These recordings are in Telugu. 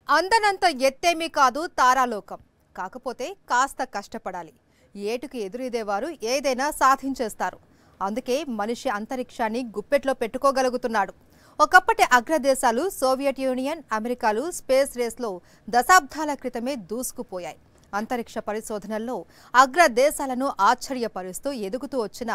అందనంత ఎత్తేమీ కాదు తారాలోకం. కాకపోతే కాస్త కష్టపడాలి. ఏటుకు ఎదురీదేవారు ఏదైనా సాధించేస్తారు. అందుకే మనిషి అంతరిక్షాన్ని గుప్పెట్లో పెట్టుకోగలుగుతున్నాడు. ఒకప్పటి అగ్రదేశాలు సోవియట్ యూనియన్, అమెరికాలు స్పేస్ రేస్లో దశాబ్దాల క్రితమే దూసుకుపోయాయి. అంతరిక్ష పరిశోధనల్లో అగ్రదేశాలను ఆశ్చర్యపరుస్తూ ఎదుగుతూ వచ్చిన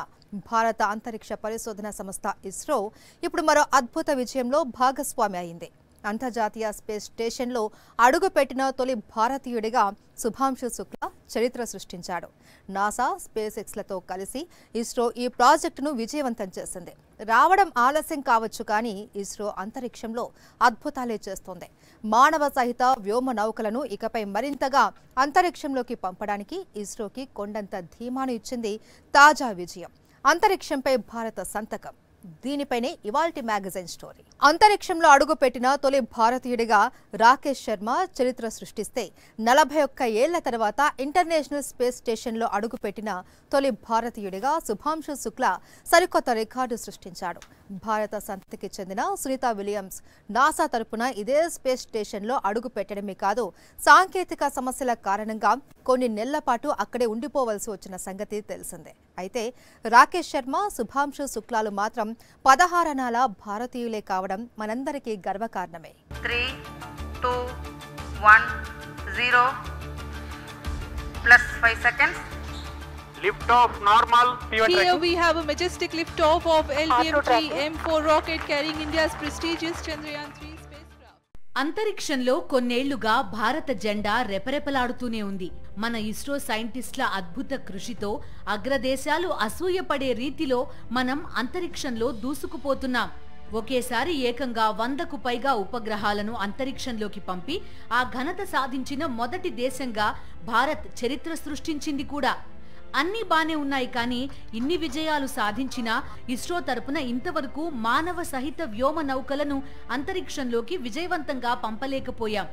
భారత అంతరిక్ష పరిశోధన సంస్థ ఇస్రో ఇప్పుడు మరో అద్భుత విజయంలో భాగస్వామి అయింది. అంతర్జాతీయ స్పేస్ స్టేషన్లో అడుగుపెట్టిన తొలి భారతీయుడిగా శుభాంశు శుక్లా చరిత్ర సృష్టించాడు. నాసా, స్పేస్ ఎక్స్లతో కలిసి ఇస్రో ఈ ప్రాజెక్టును విజయవంతం చేసింది. రావడం ఆలస్యం కావచ్చు, కానీ ఇస్రో అంతరిక్షంలో అద్భుతాలే చేస్తోంది. మానవ సహిత వ్యోమ నౌకలను ఇకపై మరింతగా అంతరిక్షంలోకి పంపడానికి ఇస్రోకి కొండంత ధీమాను ఇచ్చింది తాజా విజయం. అంతరిక్షంపై భారత సంతకం. దీనిపైనే ఇవాల్టి మ్యాగజైన్ స్టోరీ. అంతరిక్షంలో అడుగుపెట్టిన తొలి భారతీయుడిగా రాకేష్ శర్మ చరిత్ర సృష్టిస్తే 41 ఏళ్ల తర్వాత ఇంటర్నేషనల్ స్పేస్ స్టేషన్లో అడుగుపెట్టిన తొలి భారతీయుడిగా శుభాంశు శుక్లా సరికొత్త రికార్డు సృష్టించాడు. భారత సంతతికి చెందిన సునీత విలియమ్స్ నాసా తరపున ఇదే స్పేస్ స్టేషన్లో అడుగుపెట్టడమే కాదు, సాంకేతిక సమస్యల కారణంగా కొన్ని నెలల పాటు అక్కడే ఉండిపోవలసి వచ్చిన సంగతి తెలిసిందే. అయితే రాకేష్ శర్మ, శుభాంశు శుక్లాలు మాత్రం 16 అణాల భారతీయులే కావడం మనందరికీ గర్వకారణమే. 3, 2, 1, 0 plus 5 seconds. Lift off normal. Here we have a majestic lift off of LVM-3 M4 rocket carrying India's prestigious Chandrayaan-3 spacecraft. అంతరిక్షంలో కొన్నేళ్లుగా భారత జెండా రెపరెపలాడుతూనే ఉంది. మన ఇస్రో సైంటిస్టుల అద్భుత కృషితో అగ్రదేశాలు అసూయపడే రీతిలో మనం అంతరిక్షంలో దూసుకుపోతున్నాం. ఒకేసారి ఏకంగా 100కు పైగా ఉపగ్రహాలను అంతరిక్షంలోకి పంపి ఆ ఘనత సాధించిన మొదటి దేశంగా భారత్ చరిత్ర సృష్టించింది కూడా. అన్నీ బానే ఉన్నాయి, కానీ ఇన్ని విజయాలు సాధించినా ఇస్రో తరపున ఇంతవరకు మానవ సహిత వ్యోమ నౌకలను అంతరిక్షంలోకి విజయవంతంగా పంపలేకపోయాం.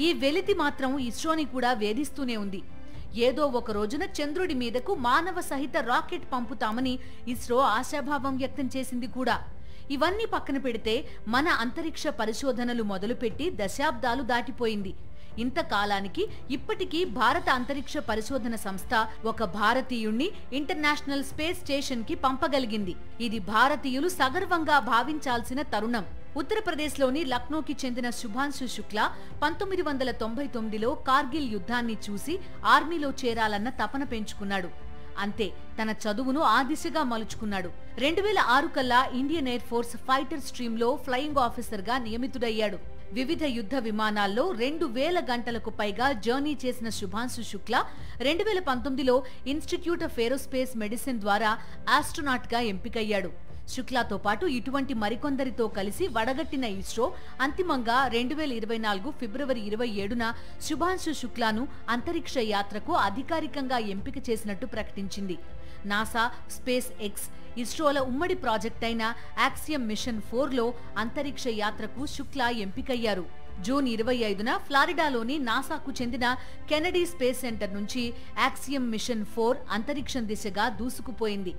ఈ వెలితి మాత్రం ఇస్రోని కూడా వేధిస్తూనే ఉంది. ఏదో ఒక రోజున చంద్రుడి మీదకు మానవ సహిత రాకెట్ పంపుతామని ఇస్రో ఆశాభావం వ్యక్తం చేసింది కూడా. ఇవన్నీ పక్కన పెడితే మన అంతరిక్ష పరిశోధనలు మొదలుపెట్టి దశాబ్దాలు దాటిపోయింది. ఇంతకాలానికి ఇప్పటికీ భారత అంతరిక్ష పరిశోధన సంస్థ ఒక భారతీయుణ్ణి ఇంటర్నేషనల్ స్పేస్ స్టేషన్ కి పంపగలిగింది. ఇది భారతీయులు సగర్వంగా భావించాల్సిన తరుణం. ఉత్తరప్రదేశ్లోని లక్నోకి చెందిన శుభాంశు శుక్లా 1999లో కార్గిల్ యుద్ధాన్ని చూసి ఆర్మీలో చేరాలన్న తపన పెంచుకున్నాడు. అంతే, తన చదువును ఆ దిశగా మలుచుకున్నాడు. 2006 కల్లా ఇండియన్ ఎయిర్ ఫోర్స్ ఫైటర్ స్ట్రీమ్లో ఫ్లయింగ్ ఆఫీసర్గా నియమితుడయ్యాడు. వివిధ యుద్ధ విమానాల్లో 2000 గంటలకు పైగా జర్నీ చేసిన శుభాంశు శుక్లా 2019లో ఇన్స్టిట్యూట్ ఆఫ్ ఏరోస్పేస్ మెడిసిన్ ద్వారా ఆస్ట్రోనాట్గా ఎంపికయ్యాడు. శుక్లాతో పాటు ఇటువంటి మరికొందరితో కలిసి వడగట్టిన ఇస్రో అంతిమంగా 2024 ఫిబ్రవరి 27న శుభాంశు శుక్లాను అంతరిక్ష యాత్రకు అధికారికంగా ఎంపిక చేసినట్టు ప్రకటించింది. నాసా, స్పేస్ ఎక్స్, ఇస్రోల ఉమ్మడి ప్రాజెక్ట్ అయిన యాక్సియం మిషన్ 4లో అంతరిక్ష యాత్రకు శుక్లా ఎంపికయ్యారు. జూన్ 25న ఫ్లారిడాలోని నాసాకు చెందిన కెనడీ స్పేస్ సెంటర్ నుంచి యాక్సియం మిషన్ 4 అంతరిక్షం దిశగా దూసుకుపోయింది.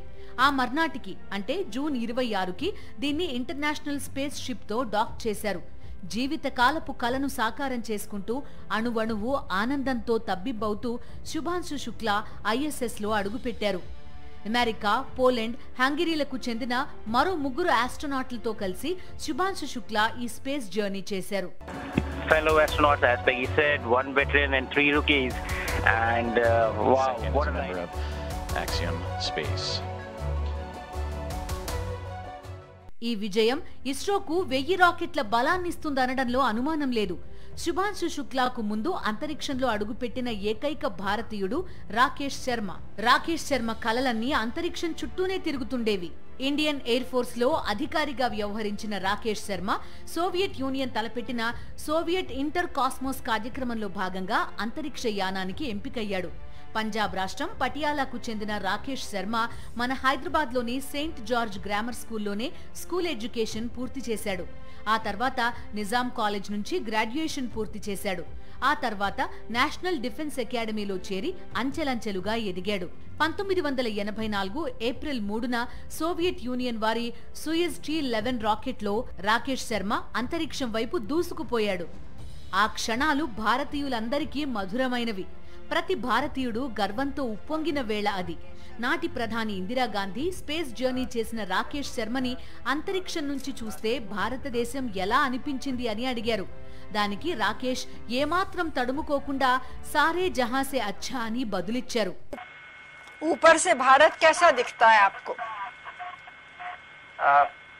ఆ మర్నాటికి అంటే జూన్ 26కి దీన్ని ఇంటర్నేషనల్ స్పేస్ షిప్తో డాక్ చేశారు. జీవితకాలపు కలను సాకారం చేసుకుంటూ అణువణువు ఆనందంతో తబ్బిబ్బవుతూ శుభాంశు శుక్లా ISSలో అడుగుపెట్టారు. అమెరికా, పోలాండ్, హంగరీలకు చెందిన మరో 3 ఆస్ట్రోనాట్లతో కలిసి శుభాంశు శుక్లా ఈ స్పేస్ జర్నీ చేశారు. Fellow astronauts, as Peggy said, 1 veteran and 3 rookies, and wow, what a member of Axiom Space. ఈ విజయం ఇస్రోకు 1000 రాకెట్ల బలాన్నిస్తుందనడంలో అనుమానం లేదు. శుభాంశు శుక్లాకు ముందు అంతరిక్షంలో అడుగుపెట్టిన ఏకైక భారతీయుడు రాకేష్ శర్మ. రాకేష్ శర్మ కలలన్నీ అంతరిక్షం చుట్టూనే తిరుగుతుండేవి. ఇండియన్ ఎయిర్ ఫోర్స్ లో అధికారిగా వ్యవహరించిన రాకేష్ శర్మ సోవియట్ యూనియన్ తలపెట్టిన సోవియట్ ఇంటర్ కాస్మోస్ కార్యక్రమంలో భాగంగా అంతరిక్ష యానానికి ఎంపికయ్యాడు. పంజాబ్ రాష్ట్రం పటియాలాకు చెందిన రాకేష్ శర్మ మన హైదరాబాద్లోని సెయింట్ జార్జ్ గ్రామర్ స్కూల్లోనే స్కూల్ ఎడ్యుకేషన్ పూర్తి చేశాడు. ఆ తర్వాత నిజాం కాలేజ్ నుంచి గ్రాడ్యుయేషన్ పూర్తి చేశాడు. ఆ తర్వాత నేషనల్ డిఫెన్స్ అకాడమీలో చేరి అంచెలంచెలుగా ఎదిగాడు. 1984 ఏప్రిల్ 3న సోవియట్ యూనియన్ వారి సూయజ్ T-11 రాకెట్లో రాకేష్ శర్మ అంతరిక్షం వైపు దూసుకుపోయాడు. ఆ క్షణాలు భారతీయులందరికీ మధురమైనవి. ప్రతి భారతీయుడు గర్వంతో ఉప్పొంగిన వేళ అది. నాటి ప్రధాని ఇందిరాగాంధీ స్పేస్ జర్నీ చేసిన రాకేష్ శర్మని అంతరిక్షం నుంచి చూస్తే భారతదేశం ఎలా అనిపించింది అని అడిగారు. దానికి రాకేష్ ఏమాత్రం తడుముకోకుండా సారే జహాసే అచ్చా అని బదులిచ్చారు. ऊपर से भारत कैसा दिखता है आपको?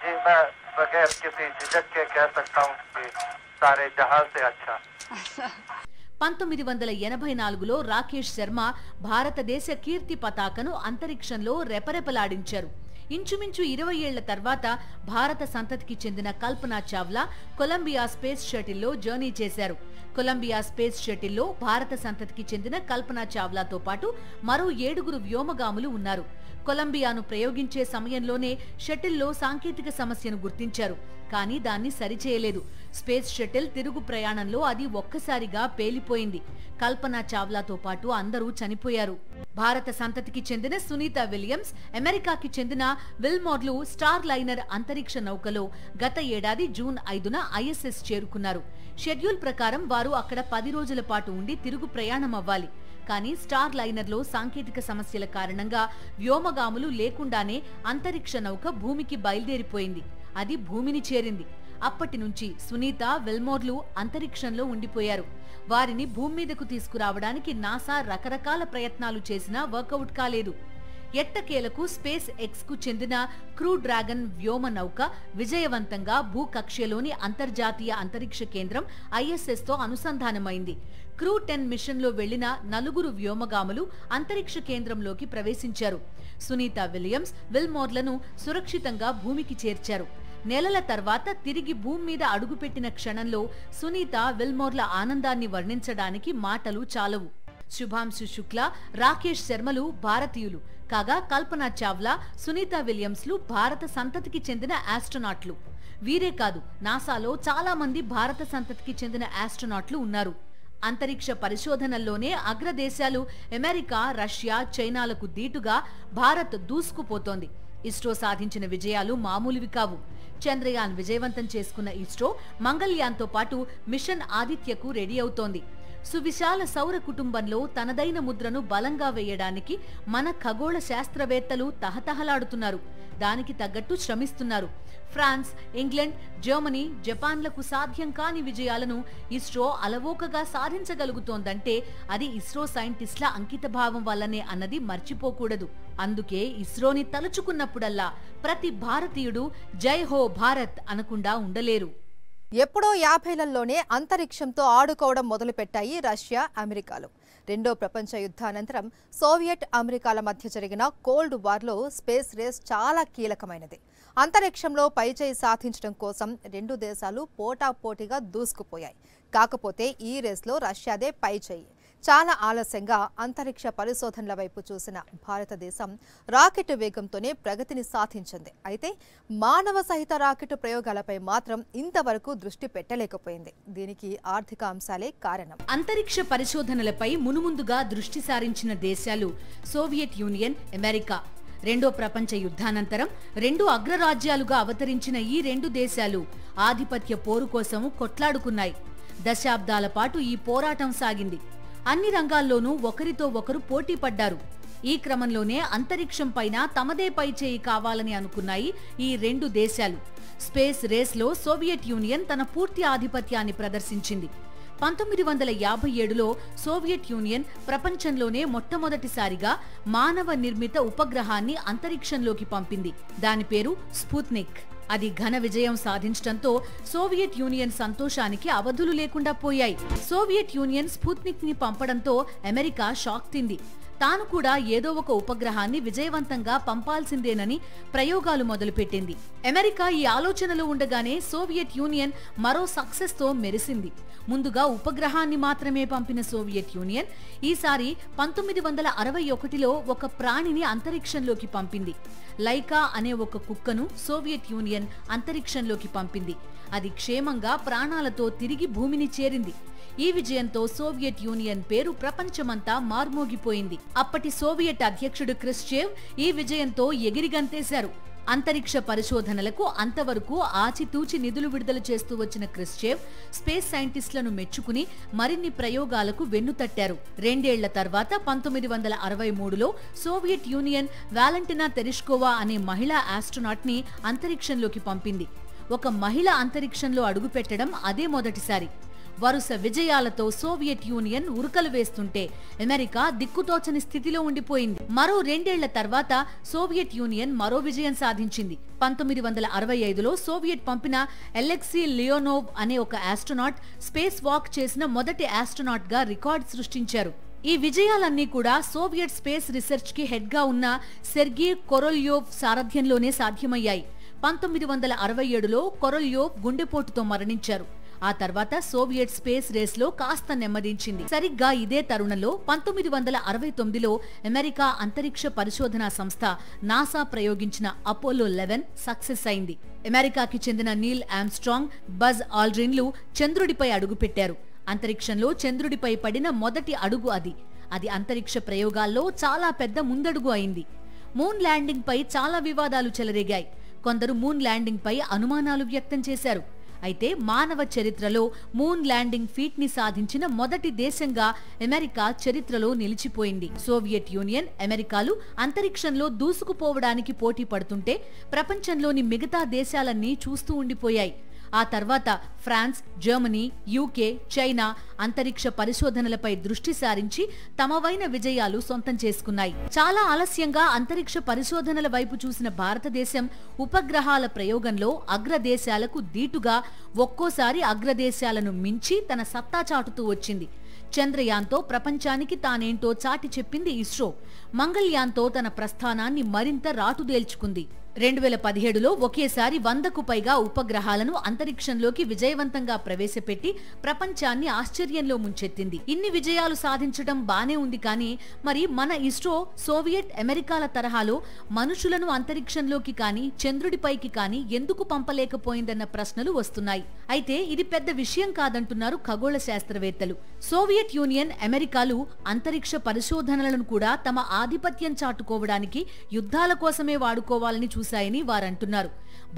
जी मैं बगैर किसी झिझक के कह सकता हूँ कि सारे जहां से अच्छा. 1984లో రాకేష్ శర్మ భారతదేశ కీర్తి పతాకను అంతరిక్షంలో రెపరెపలాడించారు. ఇంచుమించు 20 ఏళ్ల తర్వాత భారత సంతతికి చెందిన Kalpana Chawla Colombia space షటిల్లో journey చేశారు. కొలంబియా స్పేస్ షటిల్లో భారత సంతతికి చెందిన కల్పనా చావ్లాతో పాటు మరో 7 వ్యోమగాములు ఉన్నారు. కొలంబియాను ప్రయోగించే సమయంలోనే షటిల్లో సాంకేతిక సమస్యను గుర్తించారు. కానీ దాన్ని సరిచేయలేదు. స్పేస్ షటిల్ తిరుగు ప్రయాణంలో అది ఒక్కసారిగా పేలిపోయింది. కల్పనా చావ్లాతో పాటు అందరూ చనిపోయారు. భారత సంతతికి చెందిన సునీత విలియమ్స్, అమెరికాకి చెందిన విల్మోర్లు స్టార్ లైనర్ అంతరిక్ష నౌకలో గత ఏడాది జూన్ 5న ISS చేరుకున్నారు. షెడ్యూల్ ప్రకారం వారు అక్కడ 10 రోజుల పాటు ఉండి తిరుగు ప్రయాణం అవ్వాలి. కానీ స్టార్ లైనర్లో సాంకేతిక సమస్యల కారణంగా వ్యోమగాములు లేకుండానే అంతరిక్ష నౌక భూమికి బయలుదేరిపోయింది. అది భూమిని చేరింది. అప్పటి నుంచి సునీత, విల్మోర్లు అంతరిక్షంలో ఉండిపోయారు. వారిని భూమి మీదకు తీసుకురావడానికి నాసా రకరకాల ప్రయత్నాలు చేసినా వర్కౌట్ కాలేదు. ఎట్టకేలకు స్పేస్ ఎక్స్ కు చెందిన క్రూ డ్రాగన్ వ్యోమ నౌక విజయవంతంగా భూకక్ష్యలోని అంతర్జాతీయ అంతరిక్ష కేంద్రం ISS తో అనుసంధానమైంది. క్రూ 10 మిషన్ లో వెళ్లిన 4 వ్యోమగాములు అంతరిక్ష కేంద్రంలోకి ప్రవేశించారు. సునీత విలియమ్స్, విల్మోర్లను సురక్షితంగా భూమికి చేర్చారు. నెలల తర్వాత తిరిగి భూమి మీద అడుగుపెట్టిన క్షణంలో సునీత, విల్మోర్ల ఆనందాన్ని వర్ణించడానికి మాటలు చాలవు. శుభాంశు శుక్లా, రాకేష్ శర్మలు భారతీయులు కాగా కల్పనా చావ్లా, సునీత విలియమ్స్లు భారత సంతతికి చెందిన ఆస్ట్రోనాట్లు. వీరే కాదు, నాసాలో చాలా మంది భారత సంతతికి చెందిన ఆస్ట్రోనాట్లు ఉన్నారు. అంతరిక్ష పరిశోధనల్లోనే అగ్రదేశాలు అమెరికా, రష్యా, చైనాలకు దీటుగా భారత్ దూసుకుపోతోంది. ఇస్రో సాధించిన విజయాలు మామూలువి కావు. చంద్రయాన్ విజయవంతం చేసుకున్న ఇస్రో మంగళ్యాన్తో పాటు మిషన్ ఆదిత్యకు రెడీ అవుతోంది. సువిశాల సౌర కుటుంబంలో తనదైన ముద్రను బలంగా వేయడానికి మన ఖగోళ శాస్త్రవేత్తలు తహతహలాడుతున్నారు. దానికి తగ్గట్టు శ్రమిస్తున్నారు. ఫ్రాన్స్, ఇంగ్లాండ్, జర్మనీ, జపాన్లకు సాధ్యం కాని విజయాలను ఇస్రో అలవోకగా సాధించగలుగుతోందంటే అది ఇస్రో సైంటిస్టుల అంకితభావం వల్లనే అన్నది మర్చిపోకూడదు. అందుకే ఇస్రోని తలుచుకున్నప్పుడల్లా ప్రతి భారతీయుడు జై హో భారత్ అనకుండా ఉండలేరు. ఎప్పుడో 50లలోనే అంతరిక్షంతో ఆడుకోవడం మొదలుపెట్టాయి రష్యా, అమెరికాలు. రెండో ప్రపంచ యుద్ధానంతరం సోవియట్, అమెరికాల మధ్య జరిగిన కోల్డ్ వార్లో స్పేస్ రేస్ చాలా కీలకమైనది. అంతరిక్షంలో పైచేయి సాధించడం కోసం 2 దేశాలు పోటాపోటీగా దూసుకుపోయాయి. కాకపోతే ఈ రేస్లో రష్యాదే పైచేయి. చాలా ఆలస్యంగా అంతరిక్ష పరిశోధనల వైపు చూసిన భారతదేశం రాకెట్ వేగంతోనే ప్రగతిని సాధించింది. అయితే మానవ సహిత రాకెట్ ప్రయోగాలపై మాత్రం ఇంతవరకు దృష్టి పెట్టలేకపోయింది. దీనికి ఆర్థిక అంశాలే కారణం. అంతరిక్ష పరిశోధనలపై మునుముందుగా దృష్టి సారించిన దేశాలు సోవియట్ యూనియన్, అమెరికా. రెండో ప్రపంచ యుద్ధానంతరం 2 అగ్రరాజ్యాలుగా అవతరించిన ఈ 2 దేశాలు ఆధిపత్య పోరు కోసం కొట్లాడుకున్నాయి. దశాబ్దాల పాటు ఈ పోరాటం సాగింది. అన్ని రంగాల్లోనూ ఒకరితో ఒకరు పోటీ పడ్డారు. ఈ క్రమంలోనే అంతరిక్షం పైన తమదే పైచేయి కావాలని అనుకున్నాయి ఈ 2 దేశాలు. స్పేస్ రేస్లో సోవియట్ యూనియన్ తన పూర్తి ఆధిపత్యాన్ని ప్రదర్శించింది. 1957లో సోవియట్ యూనియన్ ప్రపంచంలోనే మొట్టమొదటిసారిగా మానవ నిర్మిత ఉపగ్రహాన్ని అంతరిక్షంలోకి పంపింది. దాని పేరు స్పుత్నిక్. అది ఘన విజయం సాధించడంతో సోవియట్ యూనియన్ సంతోషానికి అవధులు లేకుండా పోయాయి. సోవియట్ యూనియన్ స్పుత్నిక్ ని పంపడంతో అమెరికా షాక్ తింది. తాను కూడా ఏదో ఒక ఉపగ్రహాన్ని విజయవంతంగా పంపాల్సిందేనని ప్రయోగాలు మొదలుపెట్టింది. అమెరికా ఈ ఆలోచనలో ఉండగానే సోవియట్ యూనియన్ మరో సక్సెస్ తో మెరిసింది. ముందుగా ఉపగ్రహాన్ని మాత్రమే పంపిన సోవియట్ యూనియన్ ఈసారి 1961లో ఒక ప్రాణిని అంతరిక్షంలోకి పంపింది. లైకా అనే ఒక కుక్కను సోవియట్ యూనియన్ అంతరిక్షంలోకి పంపింది. అది క్షేమంగా ప్రాణాలతో తిరిగి భూమిని చేరింది. ఈ విజయంతో సోవియట్ యూనియన్ పేరు ప్రపంచమంతా మార్మోగిపోయింది. అప్పటి సోవియట్ అధ్యక్షుడు క్రిస్చేవ్ ఈ విజయంతో ఎగిరిగంతేశారు. అంతరిక్ష పరిశోధనలకు అంతవరకు ఆచితూచి నిధులు విడుదల చేస్తూ వచ్చిన క్రిస్చేవ్ స్పేస్ సైంటిస్టులను మెచ్చుకుని మరిన్ని ప్రయోగాలకు వెన్నుతట్టారు. 2 ఏళ్ల తర్వాత 1963లో సోవియట్ యూనియన్ వాలెంటినా తెరెష్కోవా అనే మహిళా ఆస్ట్రోనాట్ ని అంతరిక్షంలోకి పంపింది. ఒక మహిళ అంతరిక్షంలో అడుగుపెట్టడం అదే మొదటిసారి. వరుస విజయాలతో సోవియట్ యూనియన్ ఉరుకలు వేస్తుంటే అమెరికా దిక్కుతోచని స్థితిలో ఉండిపోయింది. మరో 2 ఏళ్ల తర్వాత సోవియట్ యూనియన్ మరో విజయం సాధించింది. 1965లో సోవియట్ పంపిన అలెక్సీ లియోనోవ్ అనే ఒక ఆస్ట్రోనాట్ స్పేస్ వాక్ చేసిన మొదటి ఆస్ట్రోనాట్ గా రికార్డ్ సృష్టించారు. ఈ విజయాలన్నీ కూడా సోవియట్ స్పేస్ రీసెర్చ్ కి హెడ్ గా ఉన్న సెర్గీ కొరొల్యోవ్ సారథ్యంలోనే సాధ్యమయ్యాయి. 1967లో కొరొల్యోవ్ గుండెపోటుతో మరణించారు. ఆ తర్వాత సోవియట్ స్పేస్ రేస్ లో కాస్త నెమ్మదించింది. సరిగ్గా ఇదే తరుణంలో 1969లో అమెరికా అంతరిక్ష పరిశోధనా సంస్థ నాసా ప్రయోగించిన అపోలో 11 సక్సెస్ అయింది. అమెరికాకి చెందిన నీల్ ఆర్మ్స్ట్రాంగ్, బజ్ ఆల్డ్రిన్లు చంద్రుడిపై అడుగుపెట్టారు. అంతరిక్షంలో చంద్రుడిపై పడిన మొదటి అడుగు అది. అంతరిక్ష ప్రయోగాల్లో చాలా పెద్ద ముందడుగు అయింది. మూన్ ల్యాండింగ్ పై చాలా వివాదాలు చెలరేగాయి. కొందరు మూన్ ల్యాండింగ్ పై అనుమానాలు వ్యక్తం చేశారు. అయితే మానవ చరిత్రలో మూన్ ల్యాండింగ్ ఫీట్ ని సాధించిన మొదటి దేశంగా అమెరికా చరిత్రలో నిలిచిపోయింది. సోవియట్ యూనియన్, అమెరికాలు అంతరిక్షంలో దూసుకుపోవడానికి పోటీ పడుతుంటే ప్రపంచంలోని మిగతా దేశాలన్నీ చూస్తూ ఉండిపోయాయి. ఆ తర్వాత ఫ్రాన్స్, జర్మనీ, యూకే, చైనా అంతరిక్ష పరిశోధనలపై దృష్టి సారించి తమవైన విజయాలు సొంతం చేసుకున్నాయి. చాలా ఆలస్యంగా అంతరిక్ష పరిశోధనల వైపు చూసిన భారతదేశం ఉపగ్రహాల ప్రయోగంలో అగ్రదేశాలకు దీటుగా ఒక్కోసారి అగ్రదేశాలను మించి తన సత్తా చాటుతూ వచ్చింది. చంద్రయాన్తో ప్రపంచానికి తానేంటో చాటి చెప్పింది ఇస్రో. మంగళ్యాన్తో తన ప్రస్థానాన్ని మరింత రాటుదేల్చుకుంది. 2017లో ఒకేసారి 100కు పైగా ఉపగ్రహాలను అంతరిక్షంలోకి విజయవంతంగా ప్రవేశపెట్టి ప్రపంచాన్ని ఆశ్చర్యంలో ముంచెత్తింది. ఇన్ని విజయాలు సాధించడం బానే ఉంది, కానీ మరి మన ఇస్రో సోవియట్, అమెరికాల తరహాలో మనుషులను అంతరిక్షంలోకి కానీ చంద్రుడిపైకి కానీ ఎందుకు పంపలేకపోయిందన్న ప్రశ్నలు వస్తున్నాయి. అయితే ఇది పెద్ద విషయం కాదంటున్నారు ఖగోళ శాస్త్రవేత్తలు. సోవియట్ యూనియన్, అమెరికాలు అంతరిక్ష పరిశోధనలను కూడా తమ ఆధిపత్యం చాటుకోవడానికి యుద్ధాల కోసమే వాడుకోవాలని చూశాయని వారంటున్నారు.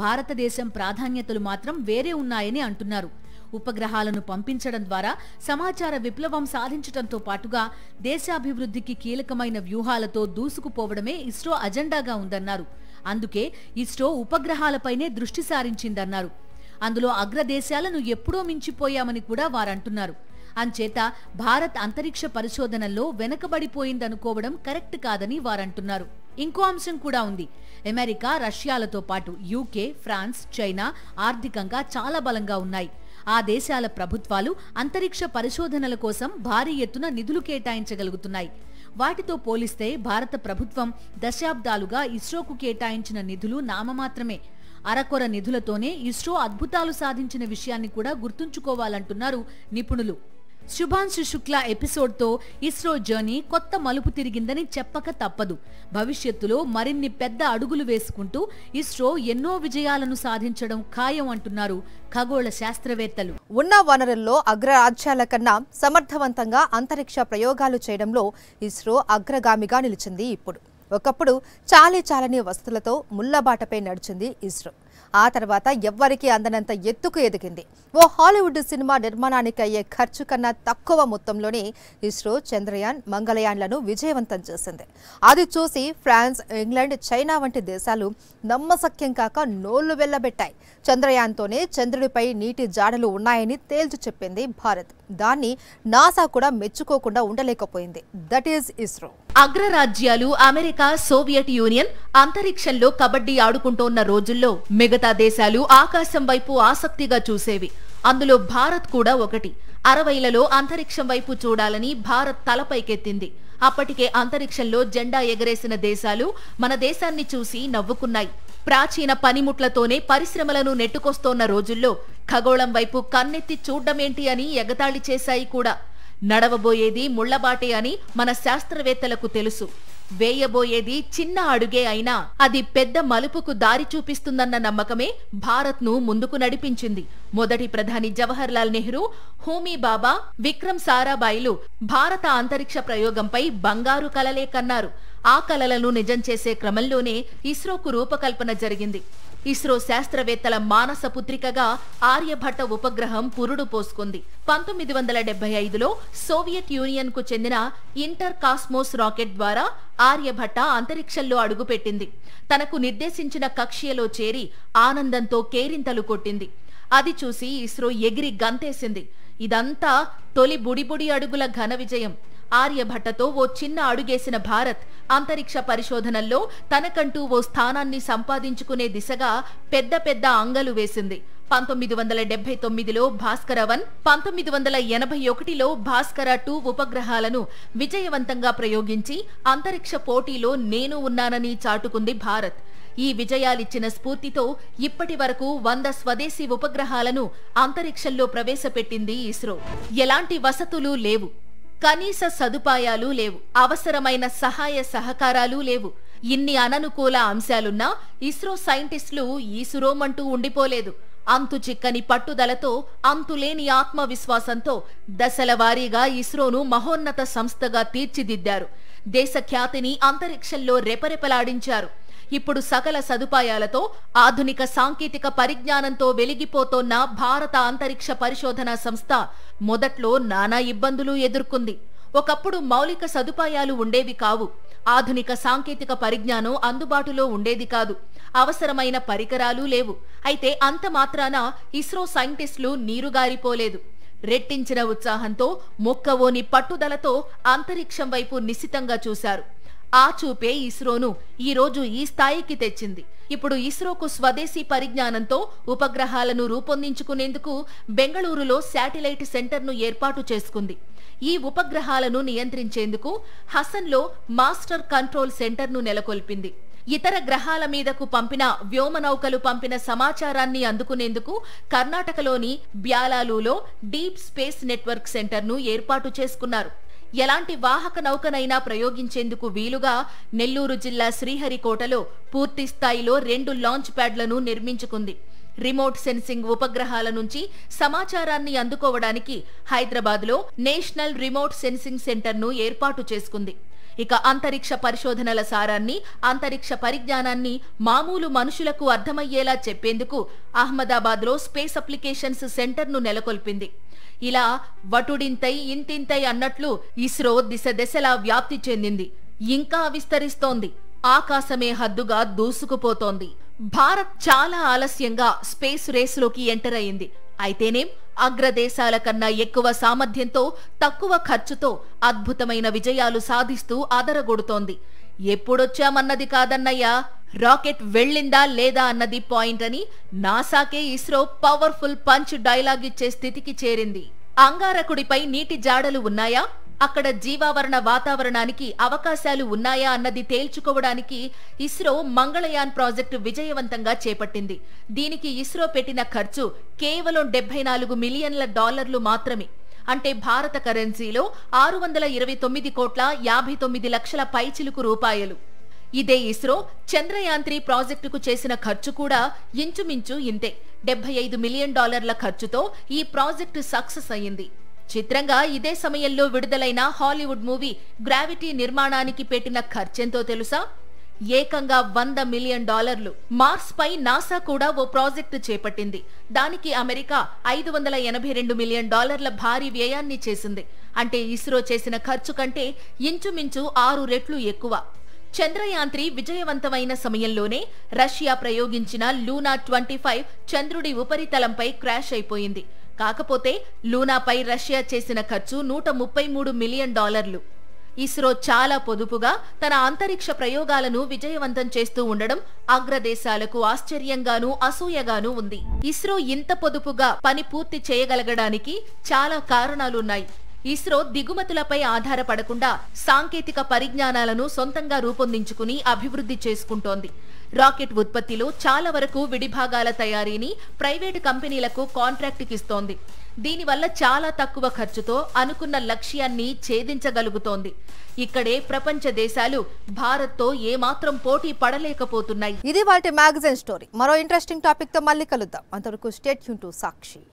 భారతదేశం ప్రాధాన్యతలు మాత్రం వేరే ఉన్నాయని అంటున్నారు. ఉపగ్రహాలను పంపించడం ద్వారా సమాచార విప్లవం సాధించడంతో పాటుగా దేశాభివృద్ధికి కీలకమైన వ్యూహాలతో దూసుకుపోవడమే ఇస్రో అజెండాగా ఉందన్నారు. అందుకే ఇస్రో ఉపగ్రహాలపైనే దృష్టి సారించిందన్నారు. అందులో అగ్రదేశాలను ఎప్పుడో మించిపోయామని కూడా వారంటున్నారు. అంచేత భారత్ అంతరిక్ష పరిశోధనల్లో వెనకబడిపోయిందనుకోవడం కరెక్ట్ కాదని వారంటున్నారు. ఇంకో అంశం కూడా ఉంది. అమెరికా, రష్యాలతో పాటు యూకే, ఫ్రాన్స్, చైనా ఆర్థికంగా చాలా బలంగా ఉన్నాయి. ఆ దేశాల ప్రభుత్వాలు అంతరిక్ష పరిశోధనల కోసం భారీ ఎత్తున నిధులు కేటాయించగలుగుతున్నాయి. వాటితో పోలిస్తే భారత ప్రభుత్వం దశాబ్దాలుగా ఇస్రోకు కేటాయించిన నిధులు నామమాత్రమే. అరకొర నిధులతోనే ఇస్రో అద్భుతాలు సాధించిన విషయాన్ని కూడా గుర్తుంచుకోవాలంటున్నారు నిపుణులు. శుభాంశు శుక్లా ఎపిసోడ్తో ఇస్రో జర్నీ కొత్త మలుపు తిరిగిందని చెప్పక తప్పదు. భవిష్యత్తులో మరిన్ని పెద్ద అడుగులు వేసుకుంటూ ఇస్రో ఎన్నో విజయాలను సాధించడం ఖాయం అంటున్నారు ఖగోళ శాస్త్రవేత్తలు. ఉన్న వనరుల్లో అగ్రరాజ్యాల కన్నా సమర్థవంతంగా అంతరిక్ష ప్రయోగాలు చేయడంలో ఇస్రో అగ్రగామిగా నిలిచింది. ఒకప్పుడు చాలని వసతులతో ముళ్లబాటపై నడిచింది ఇస్రో. ఆ తర్వాత ఎవ్వరికీ అందనంత ఎత్తుకు ఎదిగింది. ఓ హాలీవుడ్ సినిమా నిర్మాణానికి అయ్యే ఖర్చు కన్నా తక్కువ మొత్తంలోనే ఇస్రో చంద్రయాన్, మంగళయాన్లను విజయవంతం చేసింది. అది చూసి ఫ్రాన్స్, ఇంగ్లాండ్, చైనా వంటి దేశాలు నమ్మశక్యం కాక నోళ్లు వెళ్లబెట్టాయి. చంద్రయాన్తోనే చంద్రుడిపై నీటి జాడలు ఉన్నాయని తేల్చి చెప్పింది భారత్. దాన్ని నాసా కూడా మెచ్చుకోకుండా ఉండలేకపోయింది. That is ISRO. అగ్రరాజ్యాలు అమెరికా, సోవియట్ యూనియన్ అంతరిక్షంలో కబడ్డీ ఆడుకుంటోన్న రోజుల్లో మిగతా దేశాలు ఆకాశం వైపు ఆసక్తిగా చూసేవి. అందులో భారత్ కూడా ఒకటి. 60లలో అంతరిక్షం వైపు చూడాలని భారత్ తలపైకెత్తింది. అప్పటికే అంతరిక్షంలో జెండా ఎగరేసిన దేశాలు మన దేశాన్ని చూసి నవ్వుకున్నాయి. ప్రాచీన పనిముట్లతోనే పరిశ్రమలను నెట్టుకొస్తోన్న రోజుల్లో ఖగోళం వైపు కన్నెత్తి చూడ్డమేంటి అని ఎగతాళి చేశాయి కూడా. నడవబోయేది ముళ్లబాటే అని మన శాస్త్రవేత్తలకు తెలుసు. వేయబోయేది చిన్న అడుగే అయినా అది పెద్ద మలుపుకు దారి చూపిస్తుందన్న నమ్మకమే భారత్ను ముందుకు నడిపించింది. మొదటి ప్రధాని జవహర్ లాల్ నెహ్రూ, హోమీ బాబా, విక్రమ్ సారాభాయిలు భారత అంతరిక్ష ప్రయోగంపై బంగారు కలలే కన్నారు. ఆ కలలను నిజం చేసే క్రమంలోనే ఇస్రోకు రూపకల్పన జరిగింది. ఇస్రో శాస్త్రవేత్తల మానస పుత్రికగా ఆర్యభట్ట ఉపగ్రహం పురుడు పోసుకుంది. 1975లో సోవియట్ యూనియన్ కు చెందిన ఇంటర్ కాస్మోస్ రాకెట్ ద్వారా ఆర్యభట్ట అంతరిక్షంలో అడుగుపెట్టింది. తనకు నిర్దేశించిన కక్ష్యలో చేరి ఆనందంతో కేరింతలు కొట్టింది. అది చూసి ఇస్రో ఎగిరి గంతేసింది. ఇదంతా తొలి బుడిబుడి అడుగుల ఘన విజయం. ఆర్యభట్టతో ఓ చిన్న అడుగేసిన భారత్ అంతరిక్ష పరిశోధనల్లో తనకంటూ ఓ స్థానాన్ని సంపాదించుకునే దిశగా పెద్ద పెద్ద అంగలు వేసింది. 1979లో భాస్కర-1, 1981లో భాస్కర-2 ఉపగ్రహాలను విజయవంతంగా ప్రయోగించి అంతరిక్ష పోటీలో నేను ఉన్నానని చాటుకుంది భారత్. ఈ విజయాలిచ్చిన స్ఫూర్తితో ఇప్పటి వరకు 100 స్వదేశీ ఉపగ్రహాలను అంతరిక్షంలో ప్రవేశపెట్టింది ఇస్రో. ఎలాంటి వసతులు లేవు, కనీస సదుపాయాలు లేవు, అవసరమైన సహాయ సహకారాలు లేవు. ఇన్ని అననుకూల అంశాలున్నా ఇస్రో సైంటిస్టులు ఈసురోమంటూ ఉండిపోలేదు. అంతు చిక్కని పట్టుదలతో, అంతులేని ఆత్మవిశ్వాసంతో దశల వారీగా ఇస్రోను మహోన్నత సంస్థగా తీర్చిదిద్దారు. దేశ ఖ్యాతిని అంతరిక్షంలో రెపరెపలాడించారు. ఇప్పుడు సకల సదుపాయాలతో, ఆధునిక సాంకేతిక పరిజ్ఞానంతో వెలిగిపోతోన్న భారత అంతరిక్ష పరిశోధనా సంస్థ మొదట్లో నానా ఇబ్బందులు ఎదుర్కొంది. ఒకప్పుడు మౌలిక సదుపాయాలు ఉండేవి కావు. ఆధునిక సాంకేతిక పరిజ్ఞానం అందుబాటులో ఉండేది కాదు. అవసరమైన పరికరాలు లేవు. అయితే అంత మాత్రాన ఇస్రో సైంటిస్టులు నీరుగారిపోలేదు. రెట్టించిన ఉత్సాహంతో, మొక్కవోని పట్టుదలతో అంతరిక్షం వైపు నిశితంగా చూశారు. ఆ చూపే ఇస్రోను ఈరోజు ఈ స్థాయికి తెచ్చింది. ఇప్పుడు ఇస్రోకు స్వదేశీ పరిజ్ఞానంతో ఉపగ్రహాలను రూపొందించుకునేందుకు బెంగళూరులో శాటిలైట్ సెంటర్ను ఏర్పాటు చేసుకుంది. ఈ ఉపగ్రహాలను నియంత్రించేందుకు హసన్లో మాస్టర్ కంట్రోల్ సెంటర్ను నెలకొల్పింది. ఇతర గ్రహాల మీదకు పంపిన వ్యోమనౌకలు పంపిన సమాచారాన్ని అందుకునేందుకు కర్ణాటకలోని బ్యాలాలులో డీప్ స్పేస్ నెట్వర్క్ సెంటర్ను ఏర్పాటు చేసుకున్నారు. ఎలాంటి వాహక నౌకనైనా ప్రయోగించేందుకు వీలుగా నెల్లూరు జిల్లా శ్రీహరికోటలో పూర్తి స్థాయిలో 2 లాంచ్ ప్యాడ్లను నిర్మించుకుంది. రిమోట్ సెన్సింగ్ ఉపగ్రహాల నుంచి సమాచారాన్ని అందుకోవడానికి హైదరాబాద్లో నేషనల్ రిమోట్ సెన్సింగ్ సెంటర్ను ఏర్పాటు చేసుకుంది. ఇక అంతరిక్ష పరిశోధనల సారాన్ని, అంతరిక్ష పరిజ్ఞానాన్ని మామూలు మనుషులకు అర్థమయ్యేలా చెప్పేందుకు అహ్మదాబాద్లో స్పేస్ అప్లికేషన్స్ సెంటర్ను నెలకొల్పింది. ఇలా వటుడింతై ఇంతింతై అన్నట్లు ఇస్రో దిశ దశలా వ్యాప్తి చెందింది. ఇంకా విస్తరిస్తోంది. ఆకాశమే హద్దుగా దూసుకుపోతోంది. భారత్ చాలా ఆలస్యంగా స్పేస్ రేసులోకి ఎంటర్ అయింది. అయితేనేం అగ్రదేశాల కన్నా ఎక్కువ సామర్థ్యంతో, తక్కువ ఖర్చుతో అద్భుతమైన విజయాలు సాధిస్తూ అదరగొడుతోంది. ఎప్పుడొచ్చామన్నది కాదన్నయ్యా, రాకెట్ వెళ్ళిందా లేదా అన్నది పాయింట్ అని నాసాకే ఇస్రో పవర్ఫుల్ పంచ్ డైలాగ్ ఇచ్చే స్థితికి చేరింది. అంగారకుడిపై నీటి జాడలు ఉన్నాయా, అక్కడ జీవావరణ వాతావరణానికి అవకాశాలు ఉన్నాయా అన్నది తేల్చుకోవడానికి ఇస్రో మంగళయాన్ ప్రాజెక్టు విజయవంతంగా చేపట్టింది. దీనికి ఇస్రో పెట్టిన ఖర్చు కేవలం $74 మిలియన్ల మాత్రమే. అంటే భారత కరెన్సీలో 629,59,00,000 పైచిలుకు రూపాయలు. ఇదే ఇస్రో చంద్రయాన్-3 ప్రాజెక్టుకు చేసిన ఖర్చు కూడా ఇంచుమించు ఇంతే. $75 మిలియన్ ఖర్చుతో ఈ ప్రాజెక్టు సక్సెస్ అయ్యింది. చిత్రంగా ఇదే సమయంలో విడుదలైన హాలీవుడ్ మూవీ గ్రావిటీ నిర్మాణానికి పెట్టిన ఖర్చెంతో తెలుసా? ఏకంగా $100 మిలియన్. మార్స్ పై నాసా కూడా ఓ ప్రాజెక్టు చేపట్టింది. దానికి అమెరికా $582 మిలియన్ భారీ వ్యయాన్ని చేసింది. అంటే ఇస్రో చేసిన ఖర్చు కంటే ఇంచుమించు 6 రెట్లు ఎక్కువ. చంద్రయాన్-3 విజయవంతమైన సమయంలోనే రష్యా ప్రయోగించిన లూనా 25 చంద్రుడి ఉపరితలంపై క్రాష్ అయిపోయింది. కాకపోతే లూనాపై రష్యా చేసిన ఖర్చు $133 మిలియన్. ఇస్రో చాలా పొదుపుగా తన అంతరిక్ష ప్రయోగాలను విజయవంతం చేస్తూ ఉండడం అగ్రదేశాలకు ఆశ్చర్యంగానూ అసూయగానూ ఉంది. ఇస్రో ఇంత పొదుపుగా పని పూర్తి చేయగలగడానికి చాలా కారణాలున్నాయి. ఇస్రో దిగుమతులపై ఆధారపడకుండా సాంకేతిక పరిజ్ఞానాలను సొంతంగా రూపొందించుకుని అభివృద్ధి చేసుకుంటోంది. రాకెట్ ఉత్పత్తిలో చాలా వరకు విడిభాగాల తయారీని ప్రైవేటు కంపెనీలకు కాంట్రాక్టుకిస్తోంది. దీనివల్ల చాలా తక్కువ ఖర్చుతో అనుకున్న లక్ష్యాన్ని ఛేదించగలుగుతోంది. ఇక్కడే ప్రపంచ దేశాలు భారత్తో ఏమాత్రం పోటీ పడలేకపోతున్నాయి. ఇది వాటి మ్యాగజైన్ స్టోరీ. మరో ఇంట్రెస్టింగ్ టాపిక్ తో మళ్ళీ కలుద్దాం. అంతవరకు స్టే ట్యూన్ టు సాక్షి.